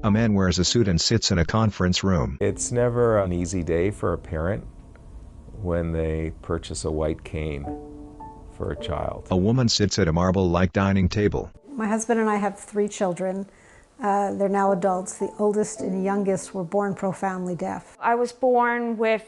A man wears a suit and sits in a conference room. It's never an easy day for a parent when they purchase a white cane for a child. A woman sits at a marble-like dining table. My husband and I have 3 children. They're now adults. The oldest and youngest were born profoundly deaf. I was born with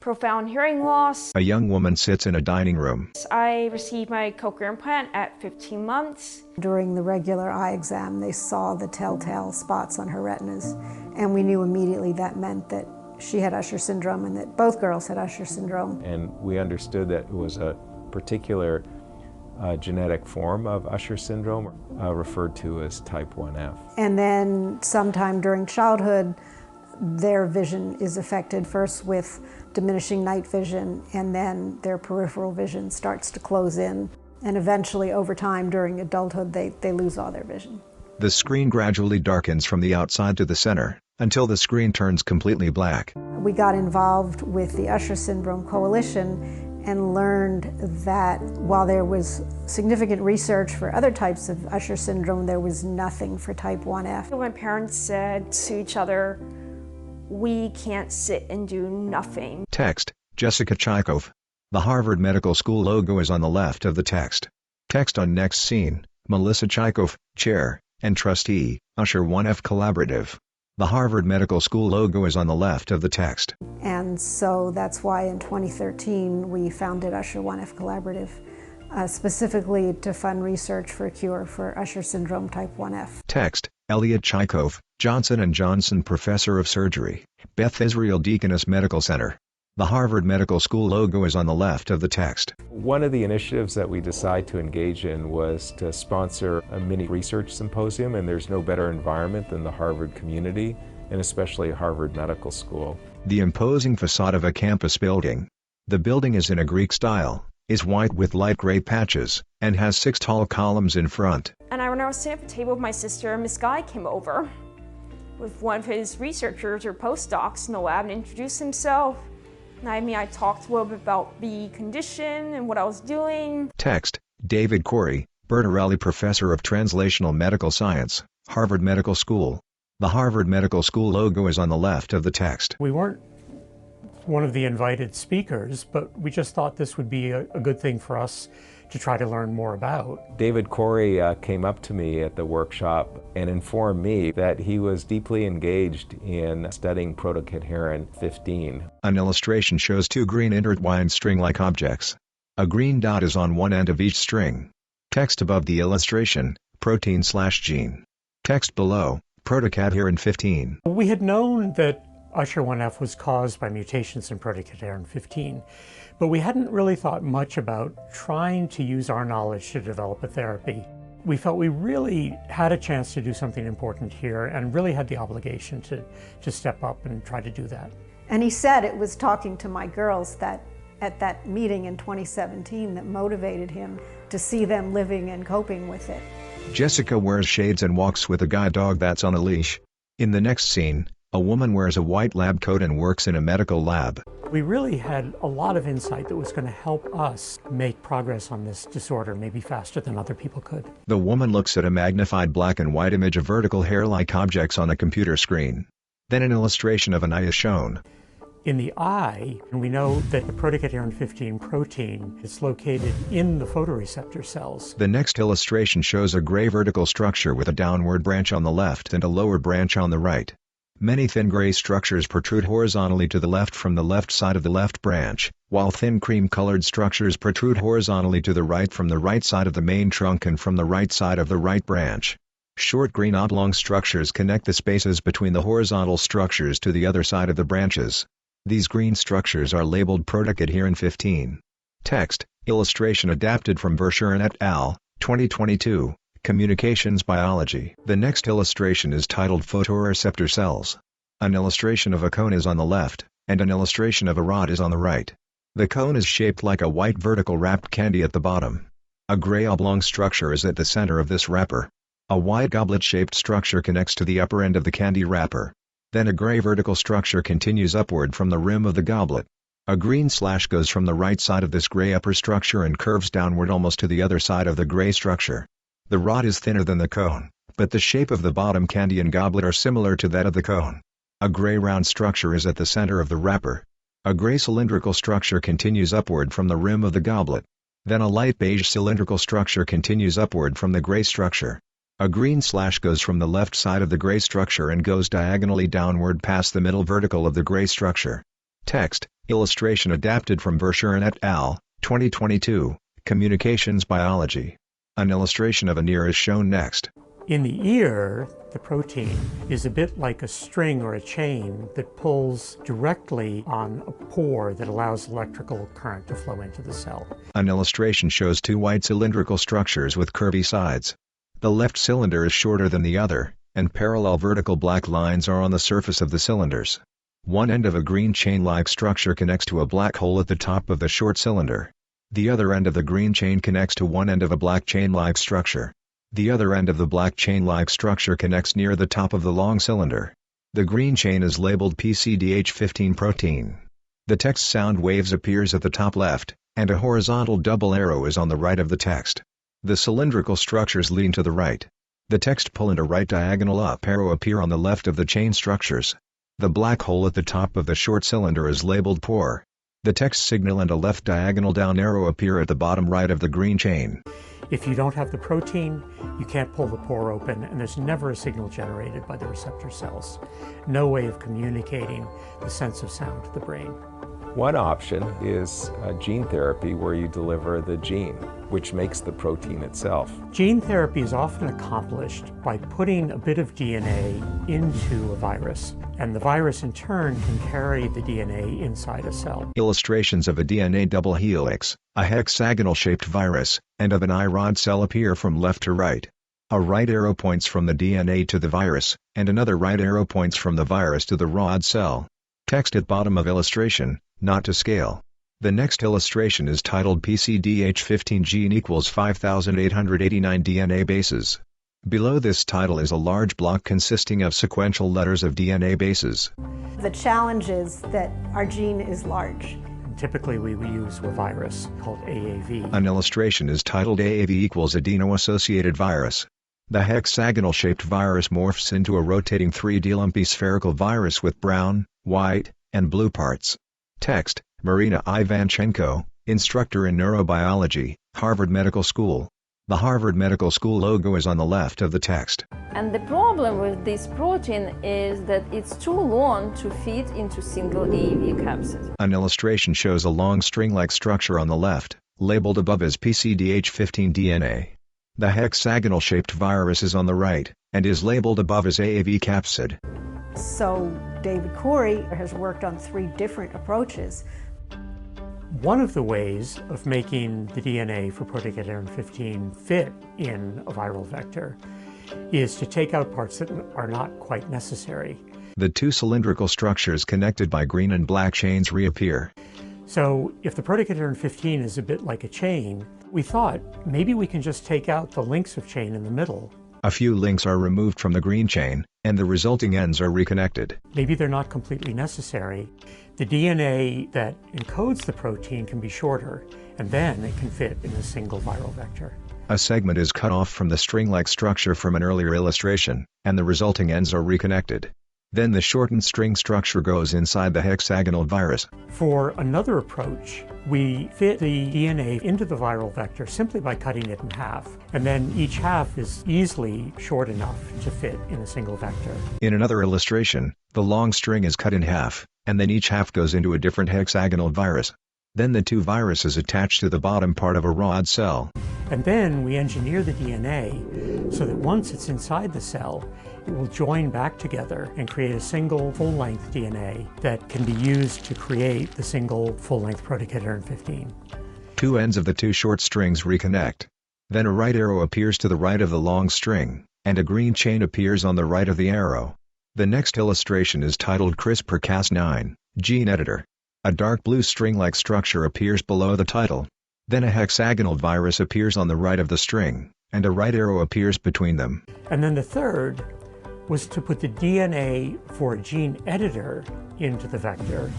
profound hearing loss. A young woman sits in a dining room. I received my cochlear implant at 15 months. During the regular eye exam, they saw the telltale spots on her retinas, and we knew immediately that meant that she had Usher syndrome and that both girls had Usher syndrome. And we understood that it was a particular genetic form of Usher syndrome, referred to as type 1F. And then sometime during childhood, their vision is affected first with diminishing night vision, and then their peripheral vision starts to close in. And eventually, over time, during adulthood, they lose all their vision. The screen gradually darkens from the outside to the center, until the screen turns completely black. We got involved with the Usher Syndrome Coalition and learned that while there was significant research for other types of Usher syndrome, there was nothing for type 1F. My parents said to each other, "We can't sit and do nothing." Text, Jessica Chikov. The Harvard Medical School logo is on the left of the text. Text on next scene, Melissa Chikov, Chair, and Trustee, Usher 1F Collaborative. The Harvard Medical School logo is on the left of the text. And so that's why in 2013 we founded Usher 1F Collaborative, specifically to fund research for a cure for Usher syndrome type 1F. Text, Elliot Chikov, Johnson & Johnson Professor of Surgery, Beth Israel Deaconess Medical Center. The Harvard Medical School logo is on the left of the text. One of the initiatives that we decided to engage in was to sponsor a mini research symposium, and there's no better environment than the Harvard community, and especially Harvard Medical School. The imposing facade of a campus building. The building is in a Greek style, is white with light gray patches, and has 6 tall columns in front. And when I was sitting at the table with my sister, this guy came over with one of his researchers or postdocs in the lab and introduced himself. I talked a little bit about the condition and what I was doing. Text, David Corey, Bertarelli Professor of Translational Medical Science, Harvard Medical School. The Harvard Medical School logo is on the left of the text. We weren't one of the invited speakers, but we just thought this would be a good thing for us to try to learn more about. David Corey came up to me at the workshop and informed me that he was deeply engaged in studying protocadherin 15. An illustration shows 2 green intertwined string-like objects. A green dot is on one end of each string. Text above the illustration, protein/gene. Text below, protocadherin 15. We had known that Usher 1F was caused by mutations in protocadherin 15, but we hadn't really thought much about trying to use our knowledge to develop a therapy. We felt we really had a chance to do something important here and really had the obligation to step up and try to do that. And he said it was talking to my girls that at that meeting in 2017 that motivated him to see them living and coping with it. Jessica wears shades and walks with a guide dog that's on a leash. In the next scene, a woman wears a white lab coat and works in a medical lab. We really had a lot of insight that was going to help us make progress on this disorder, maybe faster than other people could. The woman looks at a magnified black and white image of vertical hair-like objects on a computer screen. Then an illustration of an eye is shown. In the eye, we know that the protocadherin 15 protein is located in the photoreceptor cells. The next illustration shows a gray vertical structure with a downward branch on the left and a lower branch on the right. Many thin gray structures protrude horizontally to the left from the left side of the left branch, while thin cream-colored structures protrude horizontally to the right from the right side of the main trunk and from the right side of the right branch. Short green oblong structures connect the spaces between the horizontal structures to the other side of the branches. These green structures are labeled protocadherin 15. Text, illustration adapted from Usher et al., 2022. Communications Biology. The next illustration is titled Photoreceptor Cells. An illustration of a cone is on the left, and an illustration of a rod is on the right. The cone is shaped like a white vertical wrapped candy at the bottom. A gray oblong structure is at the center of this wrapper. A white goblet-shaped structure connects to the upper end of the candy wrapper. Then a gray vertical structure continues upward from the rim of the goblet. A green slash goes from the right side of this gray upper structure and curves downward almost to the other side of the gray structure. The rod is thinner than the cone, but the shape of the bottom candy and goblet are similar to that of the cone. A gray round structure is at the center of the wrapper. A gray cylindrical structure continues upward from the rim of the goblet. Then a light beige cylindrical structure continues upward from the gray structure. A green slash goes from the left side of the gray structure and goes diagonally downward past the middle vertical of the gray structure. Text, illustration adapted from Usher et al., 2022, Communications Biology. An illustration of an ear is shown next. In the ear, the protein is a bit like a string or a chain that pulls directly on a pore that allows electrical current to flow into the cell. An illustration shows two white cylindrical structures with curvy sides. The left cylinder is shorter than the other, and parallel vertical black lines are on the surface of the cylinders. One end of a green chain-like structure connects to a black hole at the top of the short cylinder. The other end of the green chain connects to one end of a black chain-like structure. The other end of the black chain-like structure connects near the top of the long cylinder. The green chain is labeled PCDH15 protein. The text sound waves appears at the top left, and a horizontal double arrow is on the right of the text. The cylindrical structures lean to the right. The text pull and a right diagonal up arrow appear on the left of the chain structures. The black hole at the top of the short cylinder is labeled pore. The text signal and a left diagonal down arrow appear at the bottom right of the green chain. If you don't have the protein, you can't pull the pore open, and there's never a signal generated by the receptor cells. No way of communicating the sense of sound to the brain. One option is gene therapy, where you deliver the gene, which makes the protein itself. Gene therapy is often accomplished by putting a bit of DNA into a virus, and the virus in turn can carry the DNA inside a cell. Illustrations of a DNA double helix, a hexagonal-shaped virus, and of an I-rod cell appear from left to right. A right arrow points from the DNA to the virus, and another right arrow points from the virus to the rod cell. Text at bottom of illustration, not to scale. The next illustration is titled PCDH15 gene equals 5,889 DNA bases. Below this title is a large block consisting of sequential letters of DNA bases. The challenge is that our gene is large. Typically we use a virus called AAV. An illustration is titled AAV equals adeno-associated virus. The hexagonal-shaped virus morphs into a rotating 3D lumpy spherical virus with brown, white, and blue parts. Text, Marina Ivanchenko, instructor in neurobiology, Harvard Medical School. The Harvard Medical School logo is on the left of the text. And the problem with this protein is that it's too long to fit into single AAV capsid. An illustration shows a long string-like structure on the left, labeled above as PCDH15 DNA. The hexagonal-shaped virus is on the right, and is labeled above as AAV capsid. So David Corey has worked on 3 different approaches. One of the ways of making the DNA for protein 15 fit in a viral vector is to take out parts that are not quite necessary. The 2 cylindrical structures connected by green and black chains reappear. So if the protein 15 is a bit like a chain, we thought maybe we can just take out the links of chain in the middle. A few links are removed from the green chain, and the resulting ends are reconnected. Maybe they're not completely necessary. The DNA that encodes the protein can be shorter, and then it can fit in a single viral vector. A segment is cut off from the string-like structure from an earlier illustration, and the resulting ends are reconnected. Then the shortened string structure goes inside the hexagonal virus. For another approach, we fit the DNA into the viral vector simply by cutting it in half, and then each half is easily short enough to fit in a single vector. In another illustration, the long string is cut in half, and then each half goes into a different hexagonal virus. Then the 2 viruses attach to the bottom part of a rod cell. And then we engineer the DNA so that once it's inside the cell, it will join back together and create a single full-length DNA that can be used to create the single full-length protein 15. 2 ends of the 2 short strings reconnect. Then a right arrow appears to the right of the long string, and a green chain appears on the right of the arrow. The next illustration is titled CRISPR-Cas9, Gene Editor. A dark blue string-like structure appears below the title. Then a hexagonal virus appears on the right of the string, and a right arrow appears between them. And then the third was to put the DNA for a gene editor into the vector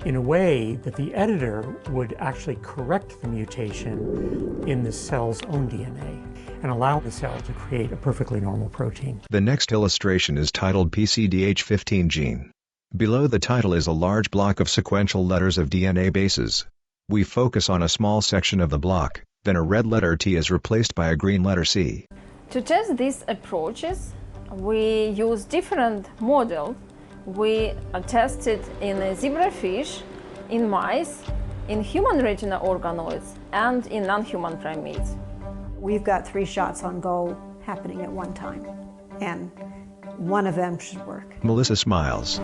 in a way that the editor would actually correct the mutation in the cell's own DNA and allow the cell to create a perfectly normal protein. The next illustration is titled PCDH15 gene. Below the title is a large block of sequential letters of DNA bases. We focus on a small section of the block, then a red letter T is replaced by a green letter C. To test these approaches, we use different models. We tested in zebrafish, in mice, in human retinal organoids, and in non-human primates. We've got 3 shots on goal happening at one time, and one of them should work. Melissa smiles.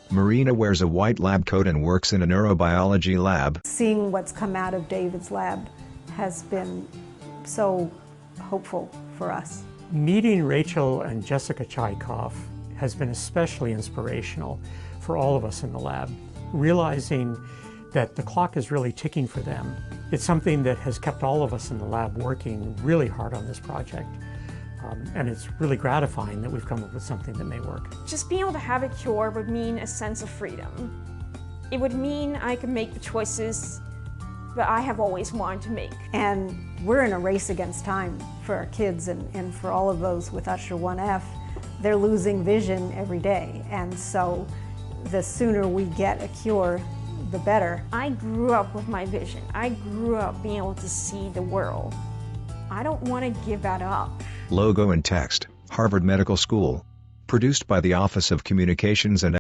Marina wears a white lab coat and works in a neurobiology lab. Seeing what's come out of David's lab has been so hopeful for us. Meeting Rachel and Jessica Chaikoff has been especially inspirational for all of us in the lab. Realizing that the clock is really ticking for them, it's something that has kept all of us in the lab working really hard on this project. And it's really gratifying that we've come up with something that may work. Just being able to have a cure would mean a sense of freedom. It would mean I could make the choices that I have always wanted to make. And we're in a race against time for our kids and for all of those with Usher 1F. They're losing vision every day, and so the sooner we get a cure, the better. I grew up with my vision. I grew up being able to see the world. I don't want to give that up. Logo and text, Harvard Medical School. Produced by the Office of Communications and